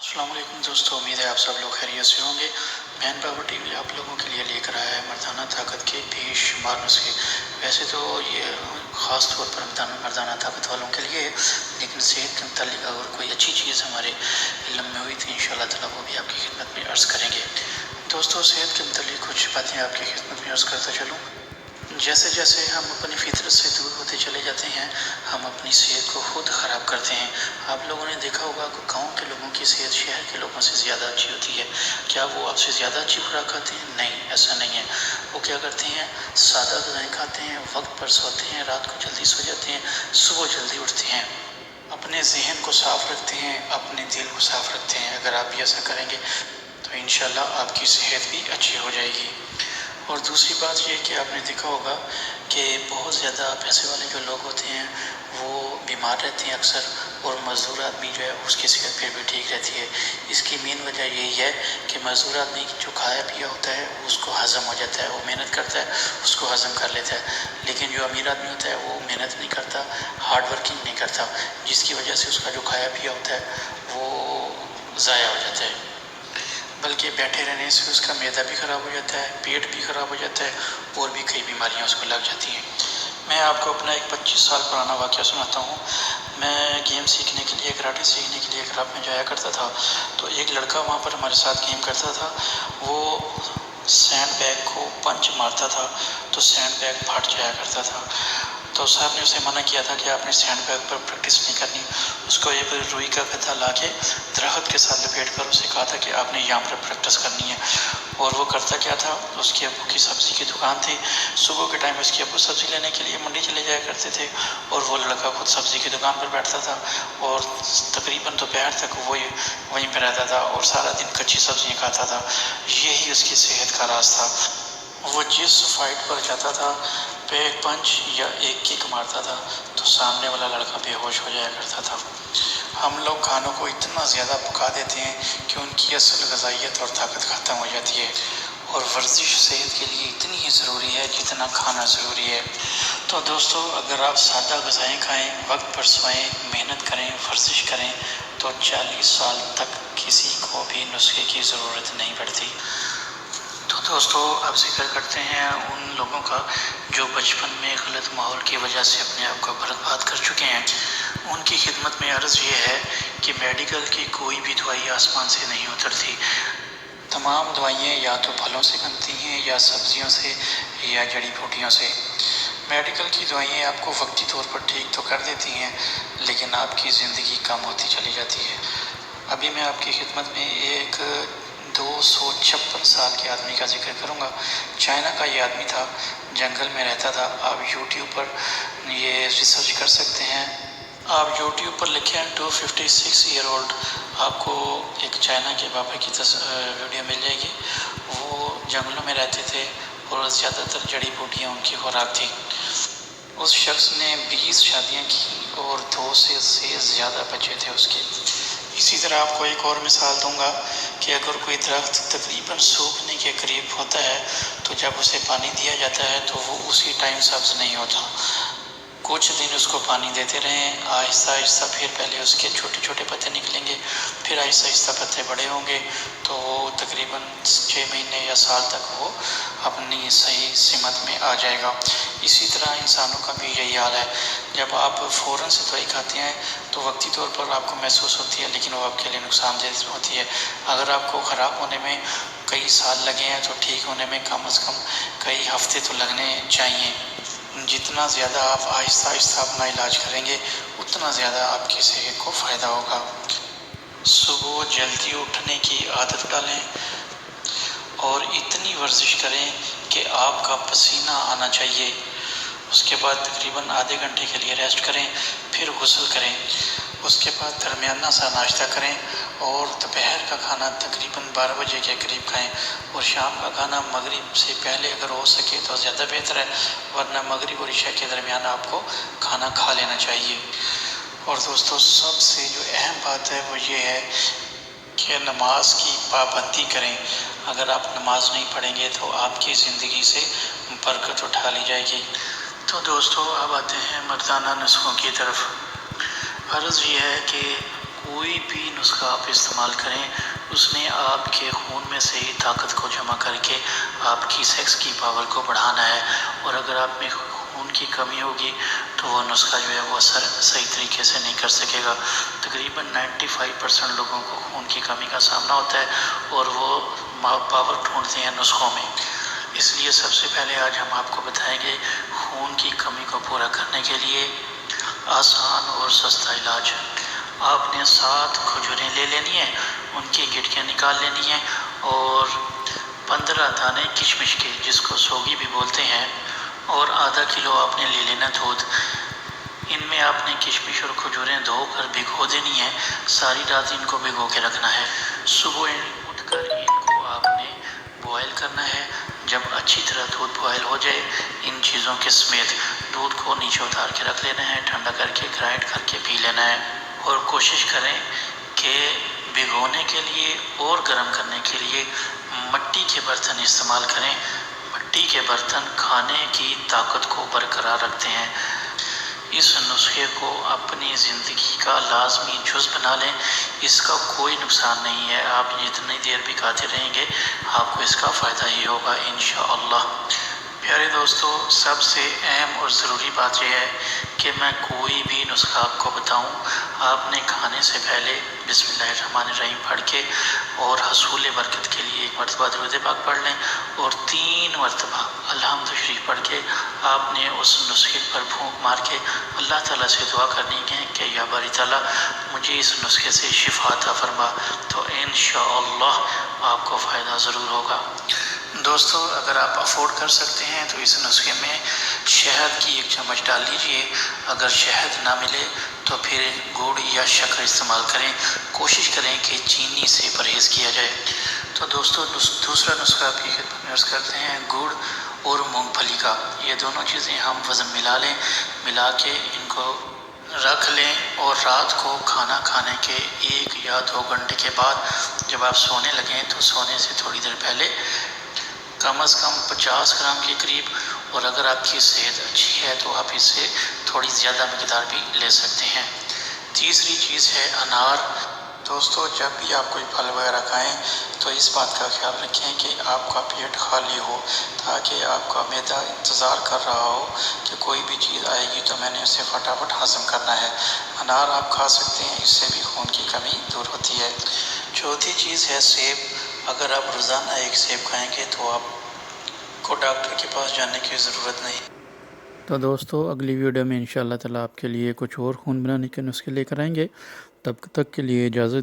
السلام علیکم دوستو، امید ہے آپ سب لوگ خیریت سے ہوں گے۔ مین پاور ٹی وی آپ لوگوں کے لیے لے کر آیا ہے مردانہ طاقت کے بے شمار نسخے۔ ویسے تو یہ خاص طور پر مردانہ طاقت والوں کے لیے ہے، لیکن صحت کے متعلق اگر کوئی اچھی چیز ہمارے علم میں ہوئی تو انشاءاللہ تعالیٰ وہ بھی آپ کی خدمت میں عرض کریں گے۔ دوستو، صحت کے متعلق کچھ باتیں آپ کی خدمت میں عرض کرتا چلوں۔ جیسے جیسے ہم اپنی فطرت سے دور ہوتے چلے جاتے ہیں، ہم اپنی صحت کو خود خراب کرتے ہیں۔ آپ لوگوں نے دیکھا ہوگا کہ گاؤں کے لوگوں کی صحت شہر کے لوگوں سے زیادہ اچھی ہوتی ہے۔ کیا وہ آپ سے زیادہ اچھی خوراک کھاتے ہیں؟ نہیں، ایسا نہیں ہے۔ وہ کیا کرتے ہیں؟ سادہ غذائیں کھاتے ہیں، وقت پر سوتے ہیں، رات کو جلدی سو جاتے ہیں، صبح جلدی اٹھتے ہیں، اپنے ذہن کو صاف رکھتے ہیں، اپنے دل کو صاف رکھتے ہیں۔ اگر آپ بھی ایسا کریں گے تو انشاءاللہ آپ کی صحت بھی اچھی ہو جائے گی۔ اور دوسری بات یہ کہ آپ نے دیکھا ہوگا کہ بہت زیادہ پیسے والے جو لوگ ہوتے ہیں وہ بیمار رہتے ہیں اکثر، اور مزدور آدمی جو ہے اس کی صحت پھر بھی ٹھیک رہتی ہے۔ اس کی مین وجہ یہی ہے کہ مزدور آدمی جو کھایا پیا ہوتا ہے اس کو ہضم ہو جاتا ہے، وہ محنت کرتا ہے، اس کو ہضم کر لیتا ہے۔ لیکن جو امیر آدمی ہوتا ہے وہ محنت نہیں کرتا، ہارڈ ورکنگ نہیں کرتا، جس کی وجہ سے اس کا جو کھایا پیا ہوتا ہے وہ ضائع ہو جاتا ہے، بلکہ بیٹھے رہنے سے اس کا معدہ بھی خراب ہو جاتا ہے، پیٹ بھی خراب ہو جاتا ہے، اور بھی کئی بیماریاں اس کو لگ جاتی ہیں۔ میں آپ کو اپنا ایک 25 سال پرانا واقعہ سناتا ہوں۔ میں گیم سیکھنے کے لیے، کراٹے سیکھنے کے لیے کلب میں جایا کرتا تھا، تو ایک لڑکا وہاں پر ہمارے ساتھ گیم کرتا تھا۔ وہ سینڈ بیگ کو پنچ مارتا تھا تو سینڈ بیگ پھٹ جایا کرتا تھا۔ تو صاحب نے اسے منع کیا تھا کہ آپ نے سینڈ بیگ پر پریکٹس نہیں کرنی۔ اس کو ایک روئی کا گدا لا کے درخت کے ساتھ لپیٹ کر اسے کہا تھا کہ آپ نے یہاں پر پریکٹس کرنی ہے۔ اور وہ کرتا کیا تھا، اس کے ابو کی سبزی کی دکان تھی، صبح کے ٹائم اس کے ابو سبزی لینے کے لیے منڈی چلے جایا کرتے تھے، اور وہ لڑکا خود سبزی کی دکان پر بیٹھتا تھا، اور تقریباً دوپہر تک وہیں پہ رہتا تھا، اور سارا دن کچی سبزیاں کھاتا تھا۔ یہی اس کی صحت کا راز تھا۔ وہ جس فائٹ پر جاتا تھا، ایک پنچ یا ایک کک مارتا تھا تو سامنے والا لڑکا بے ہوش ہو جایا کرتا تھا۔ ہم لوگ کھانوں کو اتنا زیادہ پکا دیتے ہیں کہ ان کی اصل غذائیت اور طاقت ختم ہو جاتی ہے، اور ورزش صحت کے لیے اتنی ہی ضروری ہے جتنا کھانا ضروری ہے۔ تو دوستو، اگر آپ سادہ غذائیں کھائیں، وقت پر سوئیں، محنت کریں، ورزش کریں تو 40 سال تک کسی کو بھی نسخے کی ضرورت نہیں پڑتی۔ تو دوستو، اب ذکر کرتے ہیں ان لوگوں کا جو بچپن میں غلط ماحول کی وجہ سے اپنے آپ کو برباد کر چکے ہیں۔ ان کی خدمت میں عرض یہ ہے کہ میڈیکل کی کوئی بھی دوائی آسمان سے نہیں اترتی۔ تمام دوائیں یا تو پھلوں سے بنتی ہیں، یا سبزیوں سے، یا جڑی بوٹیوں سے۔ میڈیکل کی دوائیں آپ کو وقتی طور پر ٹھیک تو کر دیتی ہیں، لیکن آپ کی زندگی کم ہوتی چلی جاتی ہے۔ ابھی میں آپ کی خدمت میں ایک 256 سال کے آدمی کا ذکر کروں گا۔ چائنا کا یہ آدمی تھا، جنگل میں رہتا تھا۔ آپ یوٹیوب پر یہ ریسرچ کر سکتے ہیں۔ آپ یوٹیوب پر لکھیں 256 ایئر اولڈ، آپ کو ایک چائنا کے بابا کی ویڈیو مل جائے گی۔ وہ جنگلوں میں رہتے تھے، اور زیادہ تر جڑی بوٹیاں ان کی خوراک تھی۔ اس شخص نے 20 شادیاں کی، اور 2 سے زیادہ بچے تھے اس کے۔ اسی طرح آپ کو ایک اور مثال دوں گا کہ اگر کوئی درخت تقریباً سوکھنے کے قریب ہوتا ہے تو جب اسے پانی دیا جاتا ہے تو وہ اسی ٹائم سبز نہیں ہوتا۔ کچھ دن اس کو پانی دیتے رہیں، آہستہ آہستہ پھر پہلے اس کے چھوٹے چھوٹے پتے نکلیں گے، پھر آہستہ آہستہ پتے بڑے ہوں گے، تو وہ تقریباً 6 مہینے یا سال تک وہ اپنی صحیح سمت میں آ جائے گا۔ اسی طرح انسانوں کا بھی یہی حال ہے۔ جب آپ فوراً سے دوائی کھاتے ہیں تو وقتی طور پر آپ کو محسوس ہوتی ہے، لیکن وہ آپ کے لیے نقصان دہ ہوتی ہے۔ اگر آپ کو خراب ہونے میں کئی سال لگے ہیں تو ٹھیک ہونے میں کم از کم کئی ہفتے تو لگنے چاہیے۔ جتنا زیادہ آپ آہستہ آہستہ اپنا علاج کریں گے، اتنا زیادہ آپ کی صحت کو فائدہ ہوگا۔ صبح جلدی اٹھنے کی عادت ڈالیں، اور اتنی ورزش کریں کہ آپ کا پسینہ آنا چاہیے۔ اس کے بعد تقریباً آدھے گھنٹے کے لیے ریسٹ کریں، پھر غسل کریں۔ اس کے بعد درمیانہ سا ناشتہ کریں، اور دوپہر کا کھانا تقریباً 12 بجے کے قریب کھائیں، اور شام کا کھانا مغرب سے پہلے اگر ہو سکے تو زیادہ بہتر ہے، ورنہ مغرب اور عشاء کے درمیان آپ کو کھانا کھا لینا چاہیے۔ اور دوستو، سب سے جو اہم بات ہے وہ یہ ہے کہ نماز کی پابندی کریں۔ اگر آپ نماز نہیں پڑھیں گے تو آپ کی زندگی سے برکت اٹھا لی جائے گی۔ تو دوستو، اب آتے ہیں مردانہ نسخوں کی طرف۔ عرض یہ ہے کہ کوئی بھی نسخہ آپ استعمال کریں اس نے آپ کے خون میں سے ہی طاقت کو جمع کر کے آپ کی سیکس کی پاور کو بڑھانا ہے، اور اگر آپ میں خون کی کمی ہوگی تو وہ نسخہ جو ہے وہ اثر صحیح طریقے سے نہیں کر سکے گا۔ تقریباً 95% لوگوں کو خون کی کمی کا سامنا ہوتا ہے اور وہ پاور ڈھونڈتے ہیں نسخوں میں۔ اس لیے سب سے پہلے آج ہم آپ کو بتائیں گے خون کی کمی کو پورا کرنے کے لیے آسان اور سستا علاج۔ آپ نے 7 کھجوریں لے لینی ہیں، ان کی گٹکیاں نکال لینی ہیں، اور 15 دانے کشمش کے جس کو سوگی بھی بولتے ہیں، اور آدھا کلو آپ نے لے لینا دودھ۔ ان میں آپ نے کشمش اور کھجوریں دھو کر بھگو دینی ہیں، ساری رات ان کو بھگو کے رکھنا ہے۔ صبح اٹھ کر ان کو آپ نے بوائل کرنا ہے۔ جب اچھی طرح دودھ بوائل ہو جائے ان چیزوں کے سمیت دودھ کو نیچے اتار کے رکھ لینا ہے، ٹھنڈا کر کے گرائنڈ کر کے پی لینا ہے، اور کوشش کریں کہ بھگونے کے لیے اور گرم کرنے کے لیے مٹی کے برتن استعمال کریں۔ مٹی کے برتن کھانے کی طاقت کو برقرار رکھتے ہیں۔ اس نسخے کو اپنی زندگی کا لازمی جز بنا لیں، اس کا کوئی نقصان نہیں ہے، آپ جتنی دیر بھی کھاتے رہیں گے آپ کو اس کا فائدہ ہی ہوگا انشاءاللہ۔ پیارے دوستو، سب سے اہم اور ضروری بات یہ ہے کہ میں کوئی بھی نسخہ آپ کو بتاؤں، آپ نے کھانے سے پہلے بسم اللہ الرحمن الرحیم پڑھ کے اور حصول برکت کے لیے 1 مرتبہ درود پاک پڑھ لیں، اور 3 مرتبہ الحمد شریف پڑھ کے آپ نے اس نسخے پر پھونک مار کے اللہ تعالیٰ سے دعا کرنی ہے کہ یا باری تعالیٰ مجھے اس نسخے سے شفا عطا فرما، تو انشاءاللہ آپ کو فائدہ ضرور ہوگا۔ دوستو، اگر آپ افورڈ کر سکتے ہیں تو اس نسخے میں شہد کی 1 چمچ ڈال لیجئے، اگر شہد نہ ملے تو پھر گڑ یا شکر استعمال کریں، کوشش کریں کہ چینی سے پرہیز کیا جائے۔ تو دوستو، دوسرا نسخہ آپ کی خدمت میں عرض کرتے ہیں، گڑ اور مونگ پھلی کا، یہ دونوں چیزیں ہم وزن ملا لیں، ملا کے ان کو رکھ لیں، اور رات کو کھانا کھانے کے 1 یا 2 گھنٹے کے بعد جب آپ سونے لگیں تو سونے سے تھوڑی دیر پہلے کم از کم 50 گرام کے قریب، اور اگر آپ کی صحت اچھی ہے تو آپ اس سے تھوڑی زیادہ مقدار بھی لے سکتے ہیں۔ تیسری چیز ہے انار۔ دوستو، جب بھی آپ کوئی پھل وغیرہ کھائیں تو اس بات کا خیال رکھیں کہ آپ کا پیٹ خالی ہو، تاکہ آپ کا معدہ انتظار کر رہا ہو کہ کوئی بھی چیز آئے گی تو میں نے اسے فٹافٹ ہضم کرنا ہے۔ انار آپ کھا سکتے ہیں، اس سے بھی خون کی کمی دور ہوتی ہے۔ چوتھی چیز ہے سیب۔ اگر آپ روزانہ 1 سیب کھائیں گے تو آپ کو ڈاکٹر کے پاس جانے کی ضرورت نہیں۔ تو دوستو، اگلی ویڈیو میں انشاءاللہ تعالیٰ آپ کے لیے کچھ اور خون بنانے کے نسخے لے کر آئیں گے، تب تک کے لیے اجازت